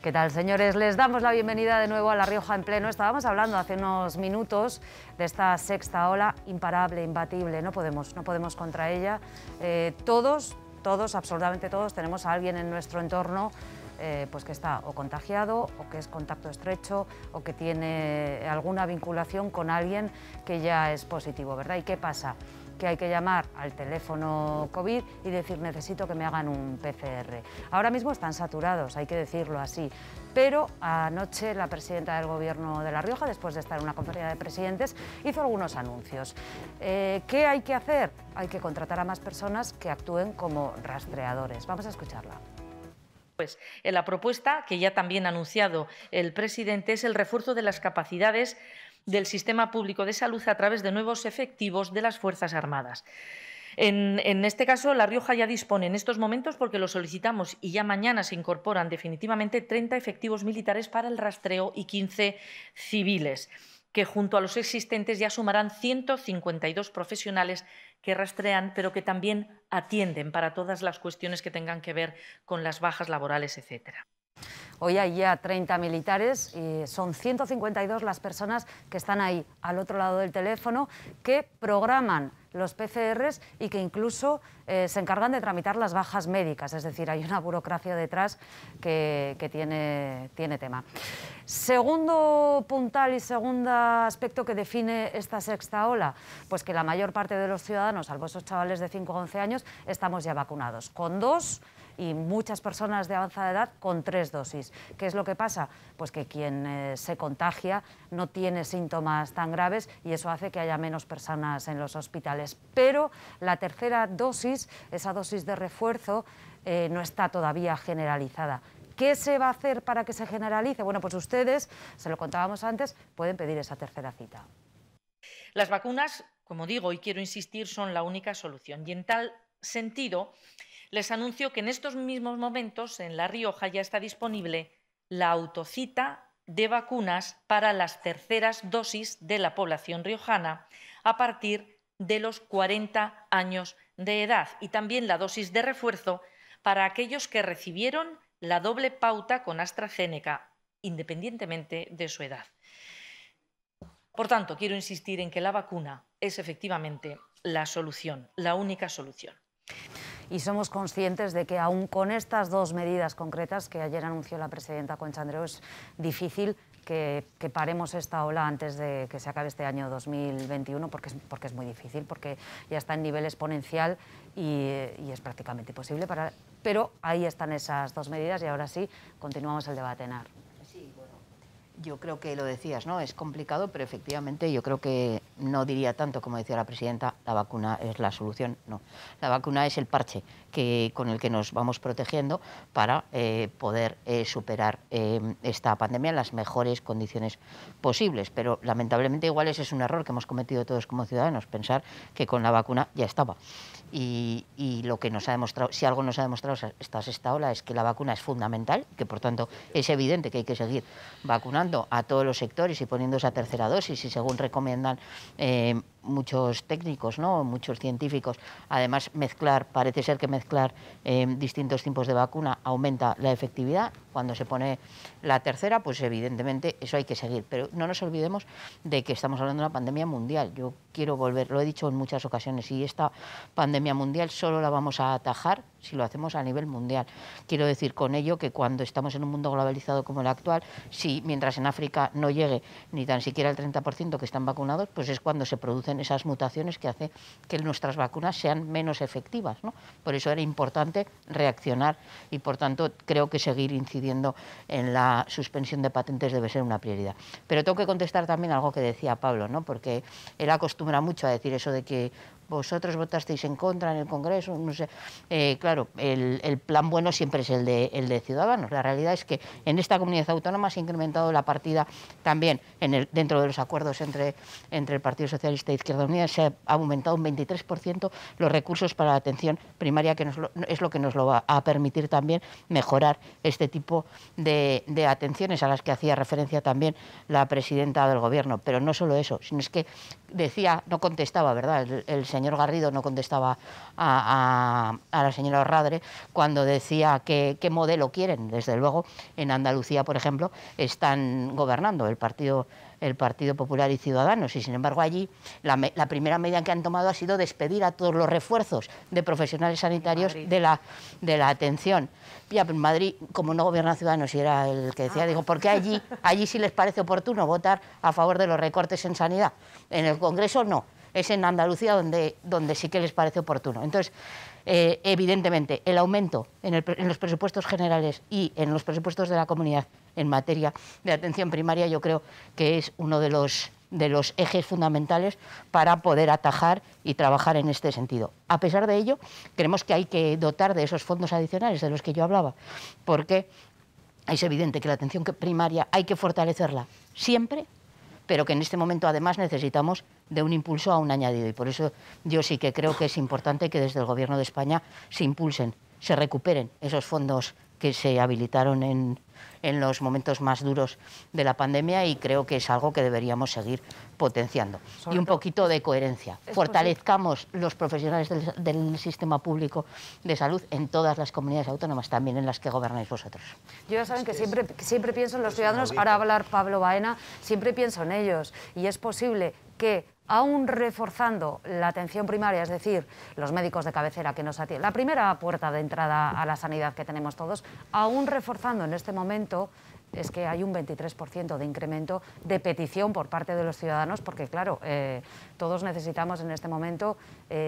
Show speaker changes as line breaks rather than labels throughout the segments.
¿Qué tal, señores? Les damos la bienvenida de nuevo a La Rioja en Pleno. Estábamos hablando hace unos minutos de esta sexta ola imparable, imbatible. No podemos contra ella. Todos, absolutamente todos, tenemos a alguien en nuestro entorno pues que está o contagiado, o que es contacto estrecho, o que tiene alguna vinculación con alguien que ya es positivo, ¿verdad? ¿Y qué pasa? Que hay que llamar al teléfono COVID y decir necesito que me hagan un PCR. Ahora mismo están saturados, hay que decirlo así, pero anoche la presidenta del Gobierno de La Rioja, después de estar en una conferencia de presidentes, hizo algunos anuncios. ¿Qué hay que hacer? Hay que contratar a más personas que actúen como rastreadores. Vamos a escucharla.
Pues la propuesta, que ya también ha anunciado el presidente, es el refuerzo de las capacidades del sistema público de salud a través de nuevos efectivos de las Fuerzas Armadas. En este caso, La Rioja ya dispone en estos momentos, porque lo solicitamos y ya mañana se incorporan definitivamente 30 efectivos militares para el rastreo y 15 civiles, que junto a los existentes ya sumarán 152 profesionales que rastrean, pero que también atienden para todas las cuestiones que tengan que ver con las bajas laborales, etcétera.
Hoy hay ya 30 militares y son 152 las personas que están ahí al otro lado del teléfono, que programan los PCRs y que incluso se encargan de tramitar las bajas médicas. Es decir, hay una burocracia detrás que tiene tema. Segundo puntal y segundo aspecto que define esta sexta ola, pues que la mayor parte de los ciudadanos, salvo esos chavales de 5 o 11 años, estamos ya vacunados con 2 y muchas personas de avanzada edad con 3 dosis. ¿Qué es lo que pasa? Pues que quien se contagia no tiene síntomas tan graves y eso hace que haya menos personas en los hospitales. Pero la tercera dosis, esa dosis de refuerzo, no está todavía generalizada. ¿Qué se va a hacer para que se generalice? Bueno, pues ustedes, se lo contábamos antes, pueden pedir esa tercera cita.
Las vacunas, como digo y quiero insistir, son la única solución. Y en tal sentido, les anuncio que en estos mismos momentos en La Rioja ya está disponible la autocita de vacunas para las terceras dosis de la población riojana a partir de los 40 años de edad, y también la dosis de refuerzo para aquellos que recibieron la doble pauta con AstraZeneca, independientemente de su edad. Por tanto, quiero insistir en que la vacuna es efectivamente la solución, la única solución.
Y somos conscientes de que aún con estas dos medidas concretas que ayer anunció la presidenta Concha Andreu, es difícil que paremos esta ola antes de que se acabe este año 2021, porque es muy difícil, porque ya está en nivel exponencial y es prácticamente imposible. Pero ahí están esas dos medidas y ahora sí, continuamos el debate, Enar.
Yo creo que lo decías, ¿no? Es complicado, pero efectivamente yo creo que no diría tanto, como decía la presidenta, la vacuna es la solución. No, la vacuna es el parche con el que nos vamos protegiendo para poder superar esta pandemia en las mejores condiciones posibles. Pero lamentablemente igual ese es un error que hemos cometido todos como ciudadanos, pensar que con la vacuna ya estaba. Y lo que nos ha demostrado, si algo nos ha demostrado esta ola, es que la vacuna es fundamental, que por tanto es evidente que hay que seguir vacunando a todos los sectores y poniendo esa tercera dosis, y según recomiendan muchos técnicos, ¿no?, muchos científicos, además parece ser que mezclar distintos tipos de vacuna aumenta la efectividad. Cuando se pone la tercera, pues evidentemente eso hay que seguir, pero no nos olvidemos de que estamos hablando de una pandemia mundial. Yo quiero volver, lo he dicho en muchas ocasiones, y esta pandemia mundial solo la vamos a atajar si lo hacemos a nivel mundial. Quiero decir con ello que cuando estamos en un mundo globalizado como el actual, si mientras en África no llegue ni tan siquiera el 30% que están vacunados, pues es cuando se producen esas mutaciones que hace que nuestras vacunas sean menos efectivas, ¿no? Por eso era importante reaccionar y, por tanto, creo que seguir incidiendo en la suspensión de patentes debe ser una prioridad. Pero tengo que contestar también algo que decía Pablo, ¿no?, porque él acostumbra mucho a decir eso de que vosotros votasteis en contra en el Congreso, no sé. Claro, el plan bueno siempre es el de Ciudadanos. La realidad es que en esta comunidad autónoma se ha incrementado la partida también dentro de los acuerdos entre el Partido Socialista Izquierda Unida se ha aumentado un 23% los recursos para la atención primaria, que es lo que nos lo va a permitir también mejorar este tipo de atenciones a las que hacía referencia también la presidenta del Gobierno. Pero no solo eso, sino es que decía, no contestaba, ¿verdad? El señor Garrido no contestaba a la señora Orradre cuando decía qué modelo quieren. Desde luego, en Andalucía, por ejemplo, están gobernando el Partido Popular y Ciudadanos, y sin embargo allí la primera medida que han tomado ha sido despedir a todos los refuerzos de profesionales sanitarios de la atención. Ya en Madrid, como no gobierna Ciudadanos, y era el que decía, digo, ¿por qué allí sí les parece oportuno votar a favor de los recortes en sanidad? En el Congreso no, es en Andalucía donde sí que les parece oportuno. Entonces, evidentemente, el aumento en los presupuestos generales y en los presupuestos de la comunidad en materia de atención primaria, yo creo que es uno de los ejes fundamentales para poder atajar y trabajar en este sentido. A pesar de ello, creemos que hay que dotar de esos fondos adicionales de los que yo hablaba, porque es evidente que la atención primaria hay que fortalecerla siempre, pero que en este momento además necesitamos de un impulso a un añadido, y por eso yo sí que creo que es importante que desde el Gobierno de España se impulsen, se recuperen esos fondos que se habilitaron en los momentos más duros de la pandemia, y creo que es algo que deberíamos seguir potenciando. Y un poquito de coherencia. Fortalezcamos los profesionales del sistema público de salud en todas las comunidades autónomas, también en las que gobernáis vosotros.
Yo ya saben que siempre pienso en los ciudadanos, ahora va a hablar Pablo Baena, siempre pienso en ellos, y es posible que aún reforzando la atención primaria, es decir, los médicos de cabecera que nos atienden, la primera puerta de entrada a la sanidad que tenemos todos, aún reforzando en este momento, es que hay un 23% de incremento de petición por parte de los ciudadanos, porque claro, todos necesitamos en este momento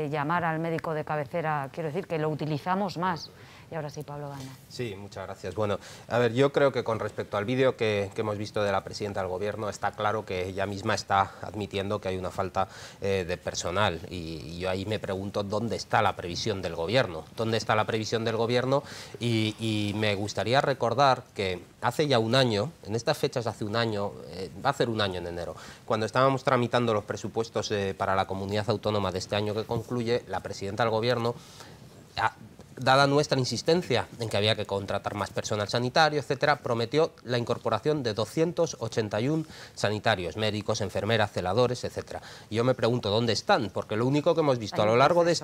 llamar al médico de cabecera, quiero decir que lo utilizamos más. Y ahora sí, Pablo Baena.
Sí, muchas gracias. Bueno, a ver, yo creo que con respecto al vídeo que hemos visto de la presidenta del Gobierno, está claro que ella misma está admitiendo que hay una falta de personal, y yo ahí me pregunto dónde está la previsión del Gobierno, dónde está la previsión del Gobierno, y me gustaría recordar que hace ya un año, en estas fechas hace un año, va a hacer un año en enero, cuando estábamos tramitando los presupuestos para la comunidad autónoma de este año que concluye, la presidenta del Gobierno, dada nuestra insistencia en que había que contratar más personal sanitario, etcétera, prometió la incorporación de 281 sanitarios, médicos, enfermeras, celadores, etcétera. Y yo me pregunto dónde están, porque lo único que hemos visto a lo largo de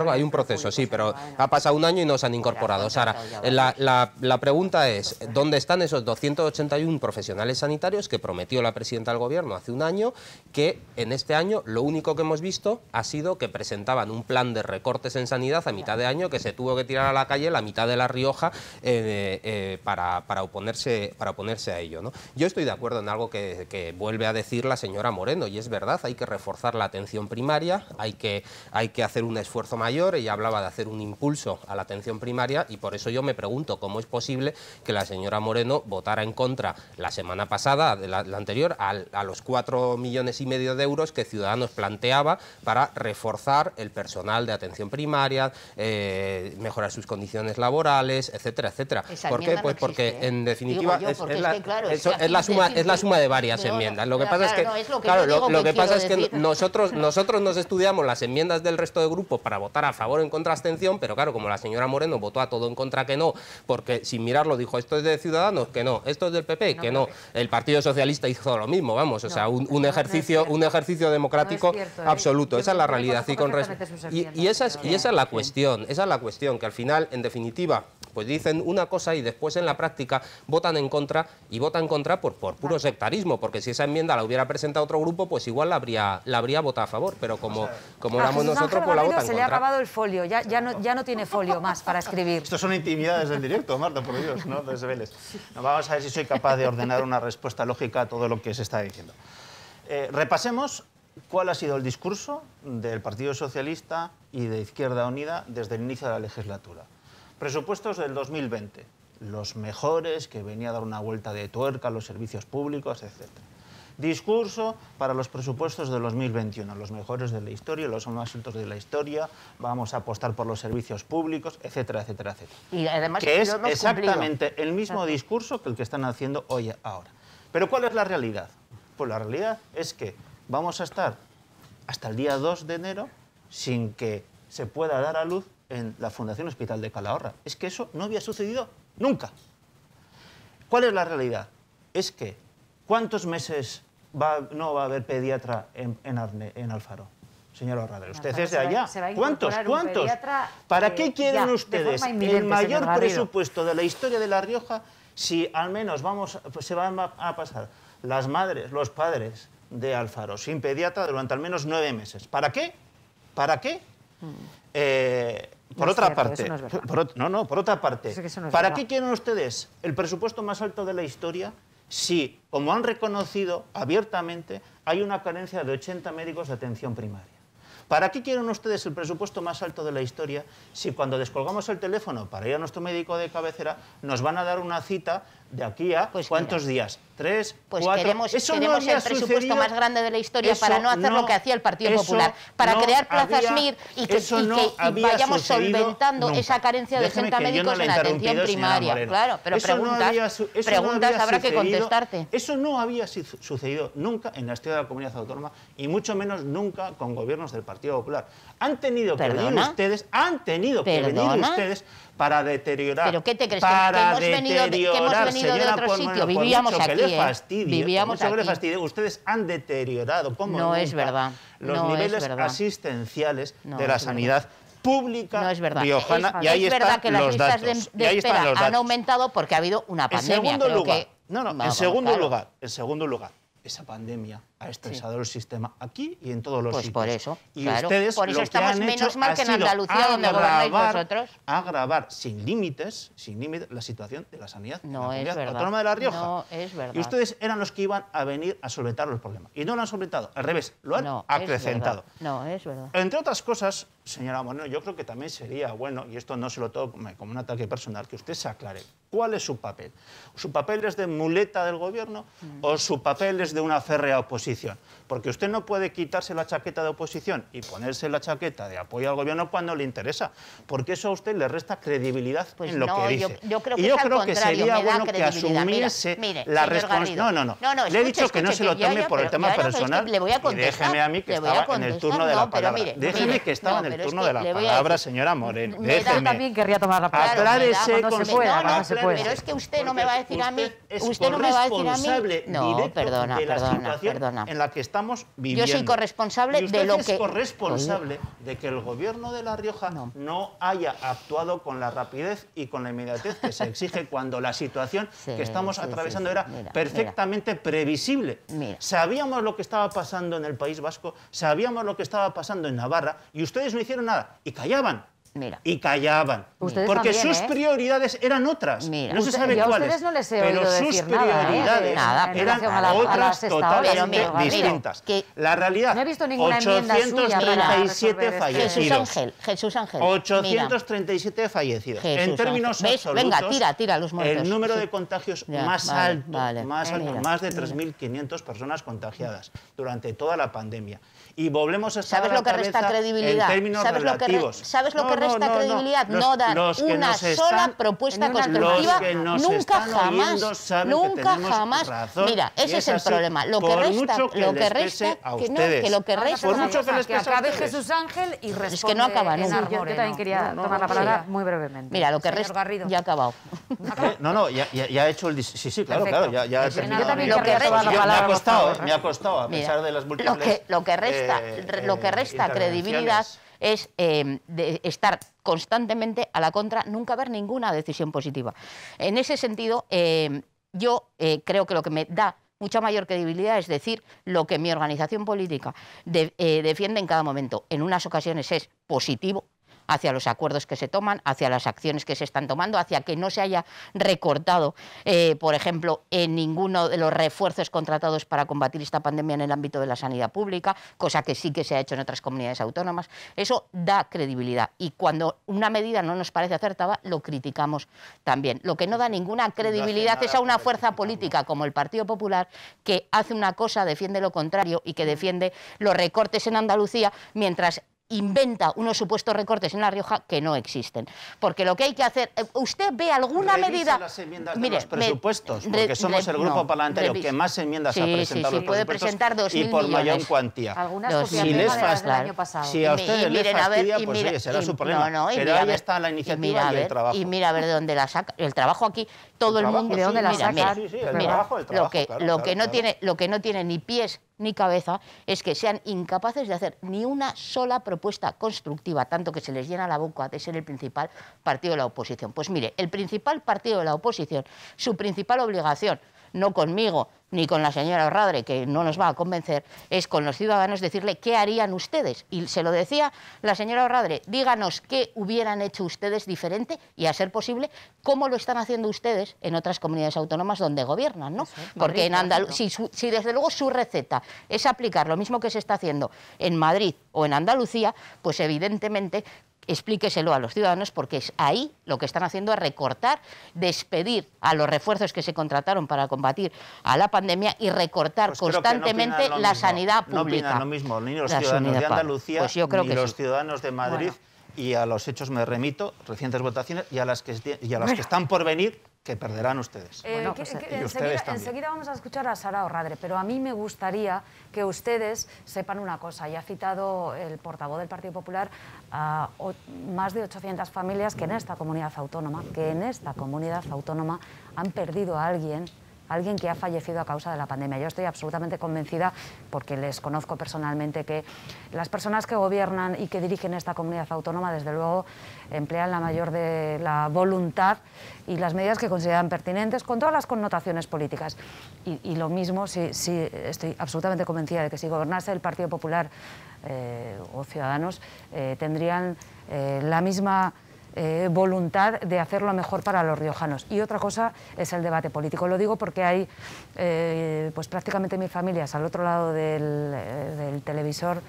hay un proceso, sí, pero ha pasado un año y no se han incorporado. Sara, la pregunta es, ¿dónde están esos 281 profesionales sanitarios que prometió la presidenta del Gobierno hace un año, que en este año lo único que hemos visto ha sido que presentaban un plan de recortes en sanidad a mitad de año que se tuvo que tirar a la calle la mitad de La Rioja para oponerse a ello, ¿no? Yo estoy de acuerdo en algo que vuelve a decir la señora Moreno, y es verdad, hay que reforzar la atención primaria, hay que hacer un esfuerzo mayor. Ella hablaba de hacer un impulso a la atención primaria, y por eso yo me pregunto cómo es posible que la señora Moreno votara en contra la semana pasada, la anterior, a los 4,5 millones de euros que Ciudadanos planteaba para reforzar el personal de atención primaria, mejorar sus condiciones laborales, etcétera, etcétera. ¿Por qué? Pues porque en definitiva es la suma de varias enmiendas. Lo que pasa es que nosotros nos estudiamos las enmiendas del resto de grupos para votar a favor o en contra abstención, pero claro, como la señora Moreno votó a todo en contra que no, porque sin mirarlo dijo esto es de Ciudadanos, que no, esto es del PP, que no, el Partido Socialista hizo lo mismo, vamos, o sea, un ejercicio democrático absoluto. Esa es la realidad. Y esa es la cuestión, que al final, en definitiva, pues dicen una cosa y después en la práctica votan en contra, y votan en contra por puro sectarismo, porque si esa enmienda la hubiera presentado otro grupo, pues igual la habría votado a favor, pero como éramos nosotros, pues la votan en contra.
Se le ha acabado el folio, ya no tiene folio más para escribir.
Estos son intimidades del directo, Marta, por Dios, no desveles. Vamos a ver si soy capaz de ordenar una respuesta lógica a todo lo que se está diciendo. Repasemos cuál ha sido el discurso del Partido Socialista y de Izquierda Unida desde el inicio de la legislatura. Presupuestos del 2020, los mejores, que venía a dar una vuelta de tuerca a los servicios públicos, etc. Discurso para los presupuestos de 2021, los mejores de la historia, los más altos de la historia, vamos a apostar por los servicios públicos, etcétera, etcétera, etcétera.
Y además
que es exactamente el mismo discurso que el que están haciendo hoy ahora. Pero ¿cuál es la realidad? Pues la realidad es que vamos a estar hasta el día 2 de enero sin que se pueda dar a luz en la Fundación Hospital de Calahorra. Es que eso no había sucedido nunca. ¿Cuál es la realidad? Es que, ¿cuántos meses no va a haber pediatra en Alfaro? Señor Ahorradel, usted es de allá. ¿Cuántos? ¿Para qué quieren ustedes el mayor presupuesto de la historia de La Rioja si al menos se van a pasar las madres, los padres de Alfaro sin pediatra durante al menos 9 meses? ¿Para qué? ¿Para qué? Por otra parte, por otra parte, ¿para qué quieren ustedes el presupuesto más alto de la historia si, como han reconocido abiertamente, hay una carencia de 80 médicos de atención primaria? ¿Para qué quieren ustedes el presupuesto más alto de la historia si cuando descolgamos el teléfono para ir a nuestro médico de cabecera nos van a dar una cita de aquí a ¿cuántos días? 3, 4...
Queremos el presupuesto más grande de la historia para no hacer lo que hacía el Partido Popular, para crear plazas MIR y vayamos solventando esa carencia de 80 médicos en atención primaria. Claro, pero preguntas habrá que contestarte.
Eso no había sucedido nunca en la historia de la comunidad autónoma y mucho menos nunca con gobiernos del Partido Popular. Han tenido que venir ustedes, para deteriorar.
¿Pero qué te crees? ¿Que hemos venido de otro sitio? Vivíamos aquí, vivíamos aquí.
Ustedes han deteriorado
no es verdad.
Los niveles asistenciales de la sanidad pública riojana. Y ahí
están los datos. Es verdad que las listas de espera han aumentado porque ha habido una pandemia.
En segundo lugar, esa pandemia ha estresado el sistema aquí y en todos los sitios.
Por eso,
y ustedes
por eso
lo
estamos menos mal que en Andalucía, donde gobernáis vosotros.
Agravar sin límites la situación de la sanidad en la comunidad autónoma de La Rioja.
No es verdad.
Y ustedes eran los que iban a venir a solventar los problemas. Y no lo han solventado, al revés, lo han acrecentado.
No, es verdad.
Entre otras cosas, señora Moreno, yo creo que también sería bueno, y esto no se lo tomo como un ataque personal, que usted se aclare. ¿Cuál es su papel? ¿Su papel es de muleta del gobierno o su papel es de una férrea oposición? Porque usted no puede quitarse la chaqueta de oposición y ponerse la chaqueta de apoyo al gobierno cuando le interesa, porque eso a usted le resta credibilidad en lo que dice.
Yo creo que,
y yo creo que sería bueno que asumiese la responsabilidad. No, le he dicho que no se lo tome por el tema personal y déjeme a mí que estaba en el turno de la palabra. Déjeme que estaba en el turno de la palabra, señora Moreno.
Yo también querría tomar la palabra.
Aclárese
cuando se pueda.
Pero es que usted no me va a decir a mí. Usted no me va a decir a mí. No, perdona.
En la que estamos viviendo.
Yo soy corresponsable de lo que...
Usted es corresponsable de que el gobierno de La Rioja no haya actuado con la rapidez y con la inmediatez que se exige cuando la situación que estamos atravesando era perfectamente previsible. Sabíamos lo que estaba pasando en el País Vasco, sabíamos lo que estaba pasando en Navarra y ustedes no hicieron nada y callaban. Y callaban, porque
también,
sus prioridades eran otras. No se sabe cuáles,
ustedes no les he
pero sus prioridades eran otras totalmente distintas. La realidad,
no he visto ninguna
837 fallecidos.
Jesús Ángel.
837 fallecidos. En términos absolutos,
tira los muertos.
el número de contagios más alto, más de 3.500 personas contagiadas durante toda la pandemia. Y volvemos a estar
¿Sabes lo que resta credibilidad?
En términos relativos.
¿Sabes lo que resta credibilidad? No dar una sola propuesta constructiva nunca jamás. Mira, ese es el problema. Lo que resta,
por mucho que les pese
acabe Jesús Ángel y responde.
Es que no acaba nunca.
Yo también quería tomar la palabra muy brevemente.
Mira, lo que resta ya ha acabado.
Ya ha hecho el... Sí, claro, ya ha terminado.
Yo también quería tomar la palabra.
Me ha costado, a pesar de las múltiples...
Lo que resta credibilidad es de estar constantemente a la contra, nunca haber ninguna decisión positiva. En ese sentido, yo creo que lo que me da mucha mayor credibilidad es decir lo que mi organización política defiende en cada momento. En unas ocasiones es positivo hacia los acuerdos que se toman, hacia las acciones que se están tomando, hacia que no se haya recortado, por ejemplo, en ninguno de los refuerzos contratados para combatir esta pandemia en el ámbito de la sanidad pública, cosa que sí que se ha hecho en otras comunidades autónomas. Eso da credibilidad y cuando una medida no nos parece acertada, lo criticamos también. Lo que no da ninguna credibilidad es a una fuerza política como el Partido Popular que hace una cosa, defiende lo contrario y que defiende los recortes en Andalucía, mientras inventa unos supuestos recortes en La Rioja que no existen. Porque lo que hay que hacer... ¿Usted ve alguna medida?
Las enmiendas de los presupuestos, porque somos el grupo parlamentario que más enmiendas ha presentado los
puede
presupuestos
presentar 2.000
y por
millones.
mayor cuantía.
Algunas
Si les fastidia, si a ustedes les fastidia, pues oye, será su problema. Pero ahí está la iniciativa y el trabajo.
Y mira a ver de dónde la saca. El trabajo aquí, todo el mundo...
¿Y de dónde la saca?
Lo que no tiene ni pies ni cabeza es que sean incapaces de hacer ni una sola propuesta constructiva, tanto que se les llena la boca de ser el principal partido de la oposición. Pues mire, el principal partido de la oposición, su principal obligación, no conmigo ni con la señora Orradre, que no nos va a convencer, es con los ciudadanos decirle qué harían ustedes. Y se lo decía la señora Orradre, díganos qué hubieran hecho ustedes diferente y, a ser posible, cómo lo están haciendo ustedes en otras comunidades autónomas donde gobiernan, ¿no? Porque en Andalucía, si desde luego su receta es aplicar lo mismo que se está haciendo en Madrid o en Andalucía, pues evidentemente explíqueselo a los ciudadanos, porque es ahí lo que están haciendo es recortar, despedir a los refuerzos que se contrataron para combatir a la pandemia y recortar
pues
constantemente la sanidad pública.
No opinan lo mismo ni los ciudadanos de Andalucía
pues yo creo
ni
que
los
sí.
ciudadanos de Madrid. Bueno. Y a los hechos me remito, recientes votaciones, y a las que están por venir, que perderán ustedes.
Enseguida vamos a escuchar a Sara Orradre, pero a mí me gustaría que ustedes sepan una cosa. Ya ha citado el portavoz del Partido Popular a más de 800 familias que en esta comunidad autónoma han perdido a alguien que ha fallecido a causa de la pandemia. Yo estoy absolutamente convencida, porque les conozco personalmente, que las personas que gobiernan y que dirigen esta comunidad autónoma, desde luego, emplean la mayor de la voluntad y las medidas que consideran pertinentes, con todas las connotaciones políticas. Y lo mismo, estoy absolutamente convencida de que si gobernase el Partido Popular o Ciudadanos, tendrían la misma voluntad de hacerlo mejor para los riojanos. Y otra cosa es el debate político. Lo digo porque hay pues prácticamente 1000 familias al otro lado del televisor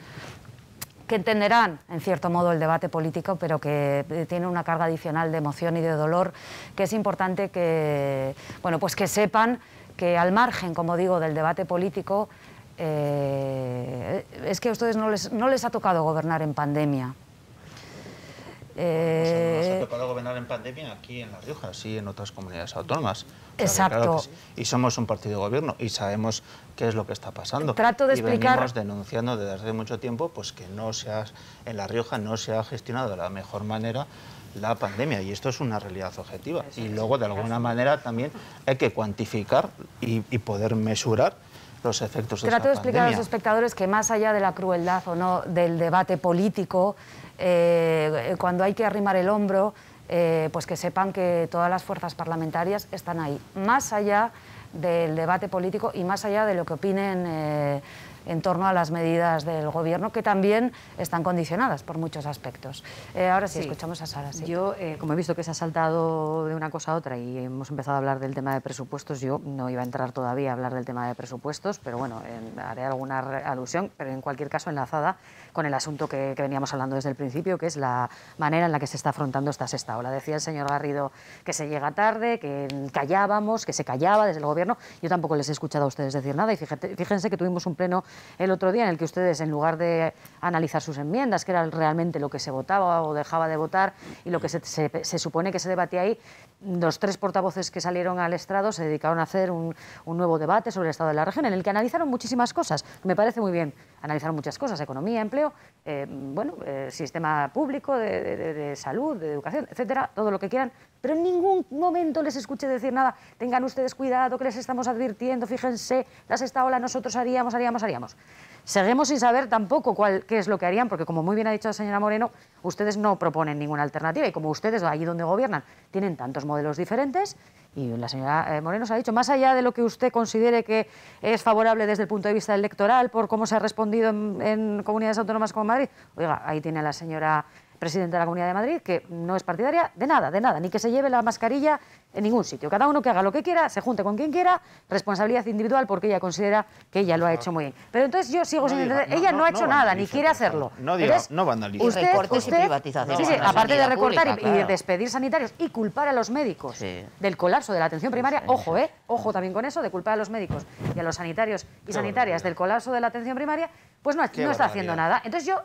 que entenderán, en cierto modo, el debate político, pero que tiene una carga adicional de emoción y de dolor, que es importante que, bueno, pues que sepan que, al margen, como digo, del debate político, es que a ustedes no les ha tocado gobernar en pandemia.
Nos ha tocado gobernar en pandemia aquí en La Rioja, sí, en otras comunidades autónomas.
Exacto.
Claro que sí. Y somos un partido de gobierno y sabemos qué es lo que está pasando.
Trato de explicar...
venimos denunciando desde hace mucho tiempo pues que en La Rioja no se ha gestionado de la mejor manera la pandemia, y esto es una realidad objetiva. Y luego, de alguna manera, también hay que cuantificar y poder mesurar los efectos de esta pandemia.
Trato de explicar a los espectadores que, más allá de la crueldad o no del debate político, cuando hay que arrimar el hombro, pues que sepan que todas las fuerzas parlamentarias están ahí, más allá del debate político y más allá de lo que opinen en torno a las medidas del Gobierno, que también están condicionadas por muchos aspectos. Ahora sí, escuchamos a Sara. Sí.
Yo, como he visto que se ha saltado de una cosa a otra y hemos empezado a hablar del tema de presupuestos, yo no iba a entrar todavía a hablar del tema de presupuestos, pero bueno, haré alguna alusión, pero en cualquier caso enlazada con el asunto que veníamos hablando desde el principio, que es la manera en la que se está afrontando esta sexta ola. Decía el señor Garrido que se llega tarde, que callábamos, que se callaba desde el Gobierno. Yo tampoco les he escuchado a ustedes decir nada, y fíjense que tuvimos un pleno el otro día en el que ustedes, en lugar de analizar sus enmiendas, que era realmente lo que se votaba o dejaba de votar y lo que se supone que se debatía ahí, los 3 portavoces que salieron al estrado se dedicaron a hacer un nuevo debate sobre el estado de la región, en el que analizaron muchísimas cosas. Me parece muy bien, analizaron muchas cosas: economía, empleo, sistema público de salud, de educación, etcétera, todo lo que quieran, pero en ningún momento les escuché decir nada. Tengan ustedes cuidado, que les estamos advirtiendo, fíjense, la sexta ola nosotros haríamos. Seguimos sin saber tampoco qué es lo que harían, porque, como muy bien ha dicho la señora Moreno, ustedes no proponen ninguna alternativa, y como ustedes, allí donde gobiernan, tienen tantos modelos diferentes, y la señora Moreno se ha dicho, más allá de lo que usted considere que es favorable desde el punto de vista electoral, por cómo se ha respondido en comunidades autónomas como Madrid, oiga, ahí tiene a la señora presidenta de la Comunidad de Madrid, que no es partidaria de nada, ni que se lleve la mascarilla en ningún sitio. Cada uno que haga lo que quiera, se junte con quien quiera, responsabilidad individual, porque ella considera que ella lo ha hecho muy bien. Pero entonces yo sigo sin entender, ella no ha hecho nada, ni quiere hacerlo.
No vandalice.
Usted, recortes y privatizaciones.
Sí, aparte de recortar y despedir sanitarios y culpar a los médicos del colapso de la atención primaria, ojo también con eso, de culpar a los médicos y a los sanitarios y sanitarias del colapso de la atención primaria, pues no está haciendo nada. Entonces yo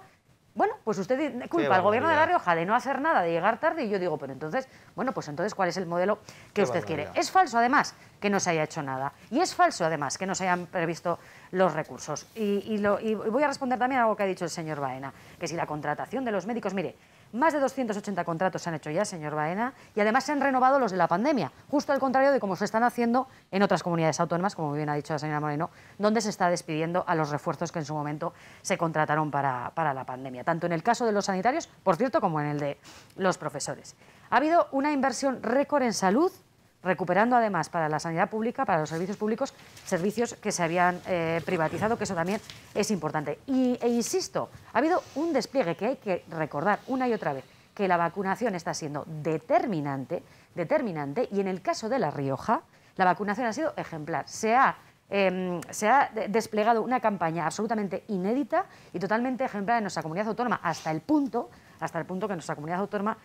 Bueno, pues usted culpa al Gobierno de La Rioja de no hacer nada, de llegar tarde, y yo digo, pero entonces, bueno, pues entonces, ¿cuál es el modelo que usted quiere? Es falso, además, que no se haya hecho nada. Y es falso, además, que no se hayan previsto los recursos. Y voy a responder también a algo que ha dicho el señor Baena, que si la contratación de los médicos, mire, más de 280 contratos se han hecho ya, señor Baena, y además se han renovado los de la pandemia, justo al contrario de como se están haciendo en otras comunidades autónomas, como bien ha dicho la señora Moreno, donde se está despidiendo a los refuerzos que en su momento se contrataron para la pandemia, tanto en el caso de los sanitarios, por cierto, como en el de los profesores. Ha habido una inversión récord en salud, recuperando además para la sanidad pública, para los servicios públicos, servicios que se habían privatizado, que eso también es importante. E insisto, ha habido un despliegue que hay que recordar una y otra vez, que la vacunación está siendo determinante, y en el caso de La Rioja, la vacunación ha sido ejemplar. Se ha desplegado una campaña absolutamente inédita y totalmente ejemplar en nuestra comunidad autónoma, hasta el punto que en nuestra comunidad autónoma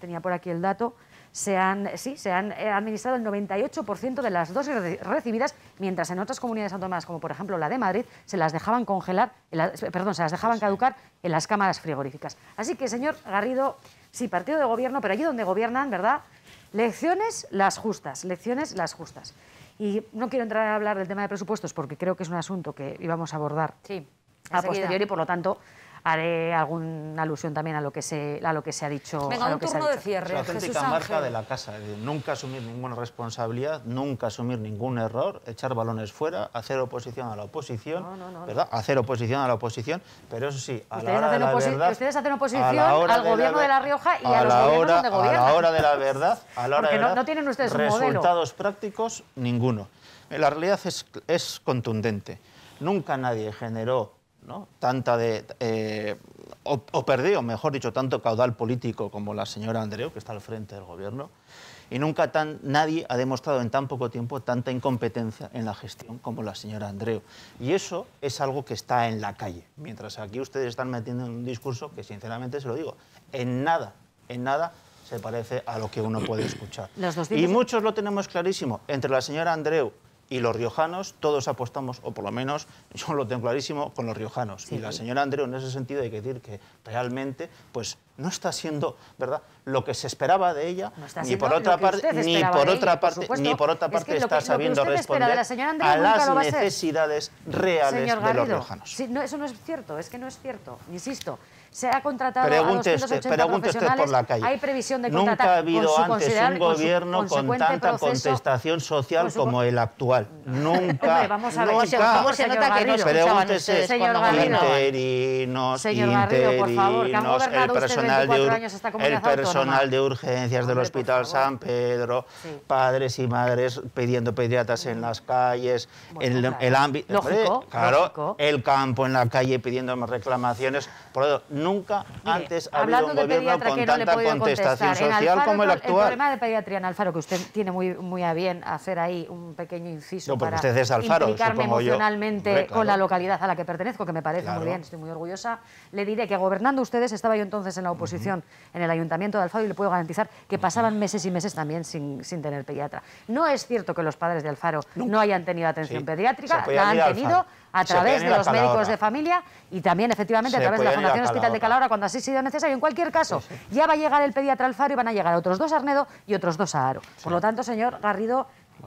tenía por aquí el dato, se han administrado el 98% de las dosis recibidas, mientras en otras comunidades autónomas, como por ejemplo la de Madrid, se las dejaban caducar en las cámaras frigoríficas. Así que, señor Garrido, sí, partido de gobierno, pero allí donde gobiernan, ¿verdad? Lecciones las justas. Y no quiero entrar a hablar del tema de presupuestos porque creo que es un asunto que íbamos a abordar a posteriori, por lo tanto haré alguna alusión también a lo que se ha dicho.
Venga, un turno de cierre.
La auténtica marca de la casa, nunca asumir ninguna responsabilidad, nunca asumir ningún error, echar balones fuera, hacer oposición a la oposición, ¿verdad? Hacer oposición a la oposición, pero eso sí, a la hora de la verdad...
Ustedes hacen oposición al Gobierno de La Rioja y a los gobiernos donde gobiernan.
A la hora de la verdad,
porque no tienen ustedes un modelo.
Resultados prácticos, ninguno. La realidad es contundente. Nunca nadie generó, ¿no?, perdió, mejor dicho, tanto caudal político como la señora Andreu, que está al frente del gobierno, y nunca nadie ha demostrado en tan poco tiempo tanta incompetencia en la gestión como la señora Andreu. Y eso es algo que está en la calle, mientras aquí ustedes están metiendo en un discurso que, sinceramente, se lo digo, en nada se parece a lo que uno puede escuchar. Y muchos lo tenemos clarísimo, entre la señora Andreu y los riojanos, todos apostamos, o por lo menos yo lo tengo clarísimo, con los riojanos. Sí. Y la señora Andreu, en ese sentido, hay que decir que realmente pues, no está siendo, ¿verdad?, lo que se esperaba de ella, ni por otra parte está sabiendo responder a las necesidades reales de los riojanos.
Sí, no, eso no es cierto, es que no es cierto, insisto. Se ha contratado a 280 profesionales,
por la calle.
Hay previsión de contratar.
Nunca ha habido antes un gobierno con tanta contestación social como el actual. Nunca.
Hombre, vamos a ver.
¿Cómo se nota que no escuchaban ustedes cuando gobernaban?
Interinos,
por favor, que han gobernado ustedes 24 años esta comunidad autónoma.
El personal de urgencias del Hospital San Pedro, padres y madres pidiendo pediatras en las calles, el ámbito...
Lógico.
El campo en la calle pidiendo reclamaciones. Por lo tanto, nunca antes ha habido un gobierno con tanta contestación social como el actual.
El problema de pediatría en Alfaro, que usted tiene muy a bien hacer ahí un pequeño inciso para
usted es Alfaro,
implicarme emocionalmente
Hombre, claro,
con la localidad a la que pertenezco, que me parece muy bien, estoy muy orgullosa. Le diré que gobernando ustedes, estaba yo entonces en la oposición en el Ayuntamiento de Alfaro, y le puedo garantizar que pasaban meses y meses también sin tener pediatra. No es cierto que los padres de Alfaro no hayan tenido atención pediátrica, la han tenido a través de los médicos de familia y también, efectivamente, a través de la Fundación Hospital de Calahorra, cuando así ha sido necesario. En cualquier caso, ya va a llegar el pediatra a Alfaro y van a llegar otros 2 a Arnedo y otros 2 a Haro. Por lo tanto, señor Garrido,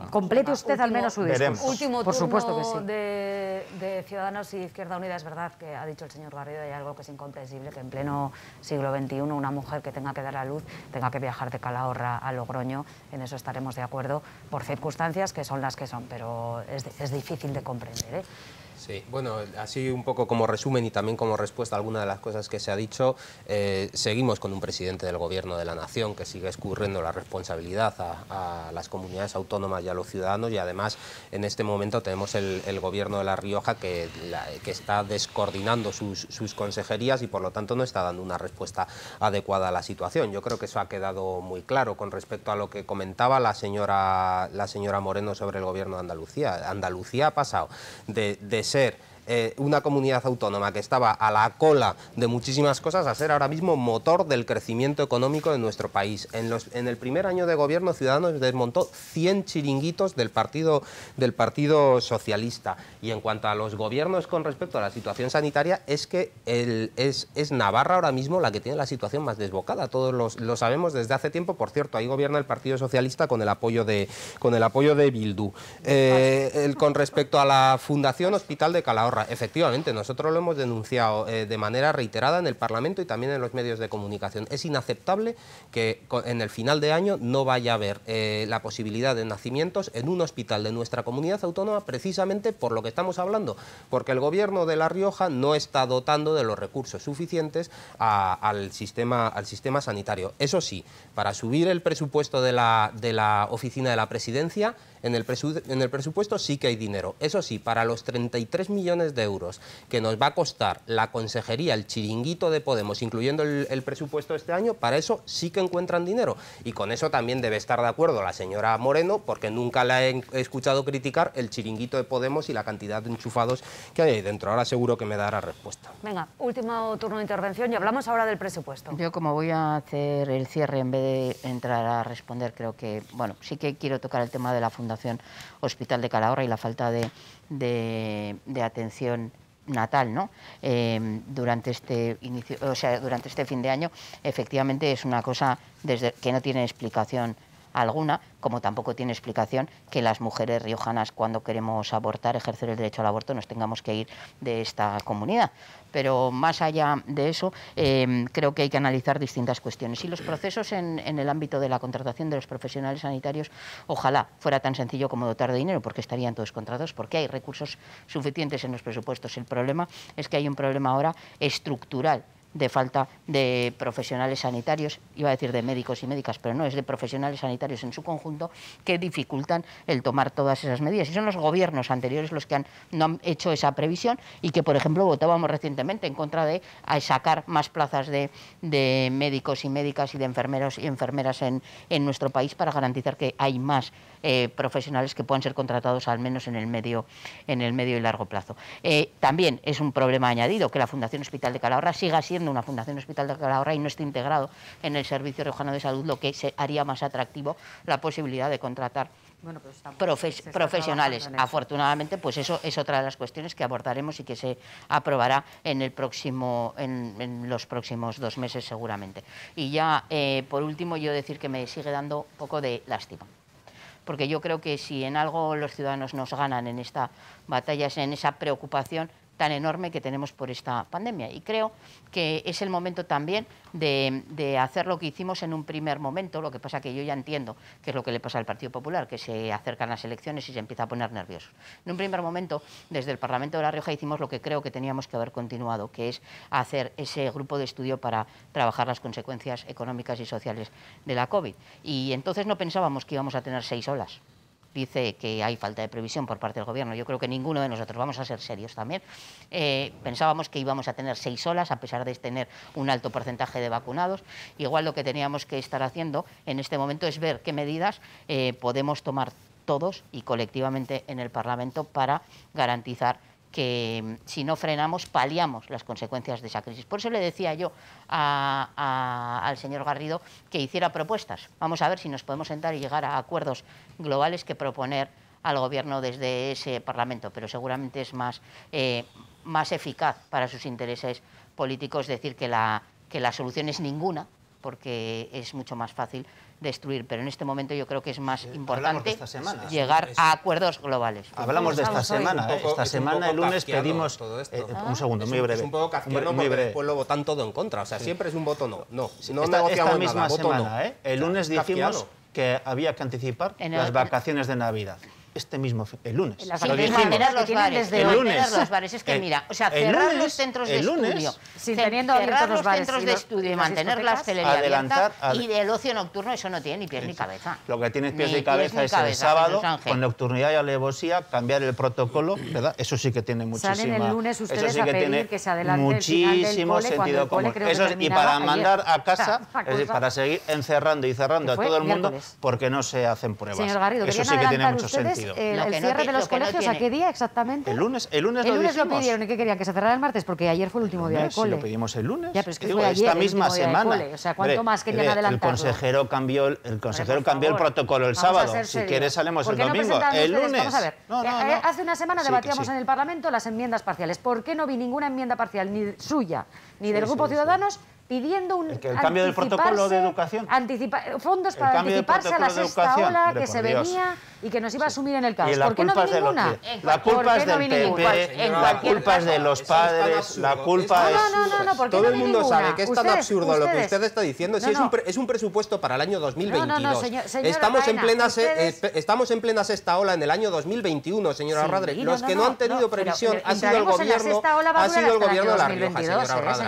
complete usted al menos su discurso.
Último
por
turno
supuesto que sí.
de Ciudadanos y Izquierda Unida. Es verdad que ha dicho el señor Garrido, hay algo que es incomprensible, que en pleno siglo XXI una mujer que tenga que dar a luz tenga que viajar de Calahorra a Logroño. En eso estaremos de acuerdo, por circunstancias que son las que son, pero es difícil de comprender, ¿eh?
Sí, bueno, así un poco como resumen y también como respuesta a alguna de las cosas que se ha dicho, seguimos con un presidente del Gobierno de la Nación que sigue escurriendo la responsabilidad a las comunidades autónomas y a los ciudadanos, y además en este momento tenemos el Gobierno de La Rioja que está descoordinando sus consejerías y por lo tanto no está dando una respuesta adecuada a la situación. Yo creo que eso ha quedado muy claro con respecto a lo que comentaba la señora Moreno sobre el Gobierno de Andalucía. Andalucía ha pasado de ser una comunidad autónoma que estaba a la cola de muchísimas cosas a ser ahora mismo motor del crecimiento económico de nuestro país. En el primer año de gobierno, Ciudadanos desmontó 100 chiringuitos del Partido Socialista. Y en cuanto a los gobiernos con respecto a la situación sanitaria, es que es Navarra ahora mismo la que tiene la situación más desbocada. Todos lo sabemos desde hace tiempo. Por cierto, ahí gobierna el Partido Socialista con el apoyo de Bildu. Con respecto a la Fundación Hospital de Calahorra, efectivamente, nosotros lo hemos denunciado de manera reiterada en el Parlamento y también en los medios de comunicación. Es inaceptable que en el final de año no vaya a haber la posibilidad de nacimientos en un hospital de nuestra comunidad autónoma, precisamente por lo que estamos hablando, porque el Gobierno de La Rioja no está dotando de los recursos suficientes al sistema sanitario. Eso sí, para subir el presupuesto de la oficina de la Presidencia, en el presupuesto sí que hay dinero. Eso sí, para los 33 millones de euros que nos va a costar la consejería, el chiringuito de Podemos, incluyendo el presupuesto de este año, para eso sí que encuentran dinero. Y con eso también debe estar de acuerdo la señora Moreno, porque nunca la he escuchado criticar el chiringuito de Podemos y la cantidad de enchufados que hay ahí dentro. Ahora seguro que me dará respuesta.
Venga, último turno de intervención y hablamos ahora del presupuesto.
Yo, como voy a hacer el cierre en vez de entrar a responder, creo que, bueno, sí que quiero tocar el tema de la Fundación Hospital de Calahorra y la falta de atención natal, ¿no? Durante este fin de año, efectivamente es una cosa que no tiene explicación alguna, como tampoco tiene explicación que las mujeres riojanas, cuando queremos abortar, ejercer el derecho al aborto, nos tengamos que ir de esta comunidad. Pero más allá de eso, creo que hay que analizar distintas cuestiones. Y los procesos en el ámbito de la contratación de los profesionales sanitarios, ojalá fuera tan sencillo como dotar de dinero, porque estarían todos contratados, porque hay recursos suficientes en los presupuestos. El problema es que hay un problema ahora estructural de falta de profesionales sanitarios, iba a decir de médicos y médicas, pero no, es de profesionales sanitarios en su conjunto, que dificultan el tomar todas esas medidas. Y son los gobiernos anteriores los que no han hecho esa previsión y que, por ejemplo, votábamos recientemente en contra de sacar más plazas de médicos y médicas y de enfermeros y enfermeras en nuestro país para garantizar que hay más profesionales que puedan ser contratados al menos en el medio y largo plazo. También es un problema añadido que la Fundación Hospital de Calahorra siga siendo una Fundación Hospital de Calahorra y no esté integrado en el Servicio Riojano de Salud, lo que haría más atractivo la posibilidad de contratar profesionales. Afortunadamente, pues eso es otra de las cuestiones que abordaremos y que se aprobará en los próximos 2 meses seguramente. Y ya, por último, yo decir que me sigue dando un poco de lástima, porque yo creo que si en algo los ciudadanos nos ganan en esta batalla es en esa preocupación tan enorme que tenemos por esta pandemia. Y creo que es el momento también de hacer lo que hicimos en un primer momento. Lo que pasa que yo ya entiendo qué es lo que le pasa al Partido Popular, que se acercan las elecciones y se empieza a poner nervioso. En un primer momento, desde el Parlamento de La Rioja hicimos lo que creo que teníamos que haber continuado, que es hacer ese grupo de estudio para trabajar las consecuencias económicas y sociales de la COVID. Y entonces no pensábamos que íbamos a tener 6 olas. Dice que hay falta de previsión por parte del Gobierno. Yo creo que ninguno de nosotros, vamos a ser serios también, pensábamos que íbamos a tener 6 olas, a pesar de tener un alto porcentaje de vacunados. Igual lo que teníamos que estar haciendo en este momento es ver qué medidas podemos tomar todos y colectivamente en el Parlamento para garantizar que si no frenamos, paliamos las consecuencias de esa crisis. Por eso le decía yo al señor Garrido que hiciera propuestas. Vamos a ver si nos podemos sentar y llegar a acuerdos globales que proponer al Gobierno desde ese Parlamento, pero seguramente es más eficaz para sus intereses políticos decir que la solución es ninguna, porque es mucho más fácil destruir, pero en este momento yo creo que es más importante llegar a acuerdos globales.
Hablamos de esta semana, esta semana el lunes pedimos... un segundo, muy breve.
Es un poco kafkiano porque después lo votan todo en contra, o sea, siempre es un voto no. No negociamos
esta misma
nada,
semana, el lunes dijimos que había que anticipar las vacaciones de Navidad. El lunes.
Lo dijimos. Los bares. Es que mira, o sea, cerrar los centros de estudio, cerrar los centros de estudio y mantener la hostelería abierta y del ocio nocturno, eso no tiene ni pies ni cabeza.
Lo que tiene pies ni cabeza es el sábado, con nocturnidad y alevosía, cambiar el protocolo, ¿verdad? Eso sí que tiene muchísima...
Salen el lunes ustedes a pedir que se adelante el final del cole,
sentido común. Y para mandar a casa, es decir, para seguir encerrando y cerrando a todo el mundo, porque no se hacen pruebas.
Señor Garrido,
eso sí que tiene mucho sentido. partido.
el
Lo que no
cierre de
ti-
los
lo que no
colegios, ¿a
tiene.
qué día exactamente?
El lunes
El lunes lo
dijimos.
pidieron. ¿Y qué querían? ¿Que se cerrara el martes? Porque ayer fue el último día de
Si
cole.
lo pedimos el lunes.
Ya, pero es que
Digo,
fue ayer
esta
el
misma
último día de
semana.
cole. O sea, ¿cuánto
Hombre,
más querían
el
adelantarlo?
consejero cambió el
por favor,
protocolo el
vamos a
sábado.
ser
Si
serios.
quieres salimos
¿Por
el
qué no
domingo.
presentan
El
ustedes?
lunes.
Vamos a ver.
No.
Hace una semana
Sí, que
debatíamos
sí.
en el Parlamento las enmiendas parciales. ¿Por qué no vi ninguna enmienda parcial, ni suya, ni del
Sí,
Grupo
sí,
Ciudadanos, pidiendo un
El cambio del protocolo de educación.
fondos
El
para
cambio del
anticiparse a la
protocolo de
sexta
educación.
ola
Hombre,
que
por
se
Dios.
venía y que nos iba a sumir en el caos?
Y la
¿Por qué no
culpa
vi
es de los
ninguna?
que- la culpa
¿Por
es
qué no
del
vi
PP,
ninguna?
la culpa es de los padres, la culpa es...
No, ¿por qué
Todo
no
el
vi
mundo
ninguna?
sabe que es tan
Ustedes-
absurdo lo que
ustedes-
usted está diciendo. Si
No, no.
es un presupuesto para el año 2022.
No, señora
estamos, en
Baena,
plena
ustedes-
estamos en plena sexta ola en el año 2021, señora
Sí,
Radre.
no,
Los que no han tenido
pero
previsión ha sido el
entraremos en la
gobierno,
sexta ola, va a
ha
durar
sido el
hasta el
gobierno de
año
La Rioja,
2022,
señora Radre.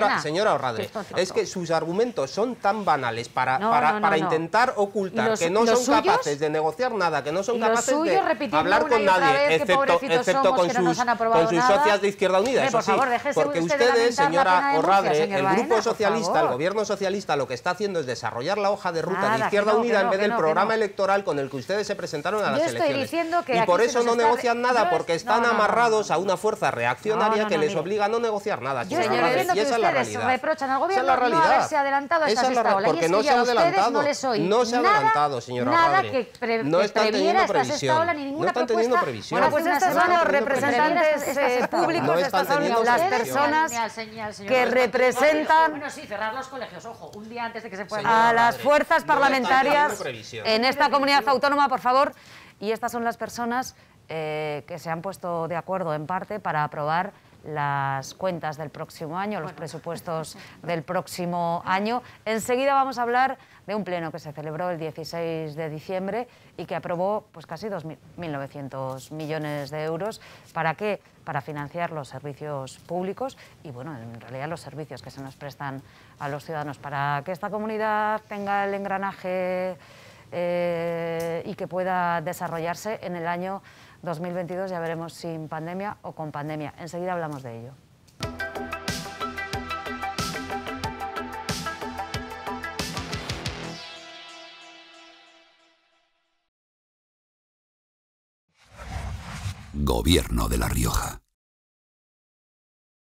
Baena.
Señora Radre, es que sus argumentos son tan banales para
No.
intentar
¿Y
ocultar
los-
que no
y los
son
suyos?
capaces de negociar nada, que no son
Y los
capaces
suyos
de
repitiendo
hablar
una
con
y otra
nadie,
vez que pobrecitos
excepto
somos,
con
que no nos han aprobado
sus
nada.
socias de Izquierda Unida.
Hombre,
Eso
por
sí,
favor, déjese
porque
usted de
ustedes,
lamentar la pena
señora
de
Orradre,
Murcia, señor
el
Baena,
Grupo
por
Socialista, el
favor.
Gobierno Socialista, lo que está haciendo es desarrollar la hoja de ruta
Nada,
de Izquierda
que no,
Unida
que
en vez
no,
del
que no,
programa
que no.
electoral con el que ustedes se presentaron a las
Yo estoy
elecciones.
diciendo que
Y
aquí
por
se
eso
nos
no
está-
negocian nada,
Yo
porque
es-
están
no.
amarrados a una fuerza reaccionaria
No,
que les
mire.
obliga a no negociar nada.
Yo
señora
estoy
Radre,
diciendo
y
que
esa es la
ustedes
realidad.
reprochan al
Esa es
gobierno
la
no
realidad.
haberse adelantado a esta
Esa es la
sexta ola. Y
porque
es
no
que
se
yo
ha
a ustedes
adelantado.
no les oí
No se ha
nada,
adelantado, señora
nada
Radre.
que
No están
previera
teniendo
esta sexta
previsión.
ola ni ninguna
No están teniendo
propuesta.
previsión.
Bueno, pues
Hace una
estos son
semana
los
que previera
representantes
esta sexta ola.
públicos,
No
estas
están
son
teniendo
las
previsión.
personas
señor
que representan
Bueno, sí, cerrar los colegios, ojo, un día antes de que se puedan...
Señora
a las
Radre,
fuerzas
no están
parlamentarias
teniendo previsión.
en esta comunidad autónoma, por favor. Y estas son las personas que se han puesto de acuerdo en parte para aprobar las cuentas del próximo año, los presupuestos del próximo año. Enseguida vamos a hablar de un pleno que se celebró el 16 de diciembre y que aprobó pues casi 2.900 millones de euros. ¿Para qué? Para financiar los servicios públicos y, bueno, en realidad los servicios que se nos prestan a los ciudadanos para que esta comunidad tenga el engranaje y que pueda desarrollarse en el año 2022, ya veremos sin pandemia o con pandemia. Enseguida hablamos de ello.
Gobierno de La Rioja.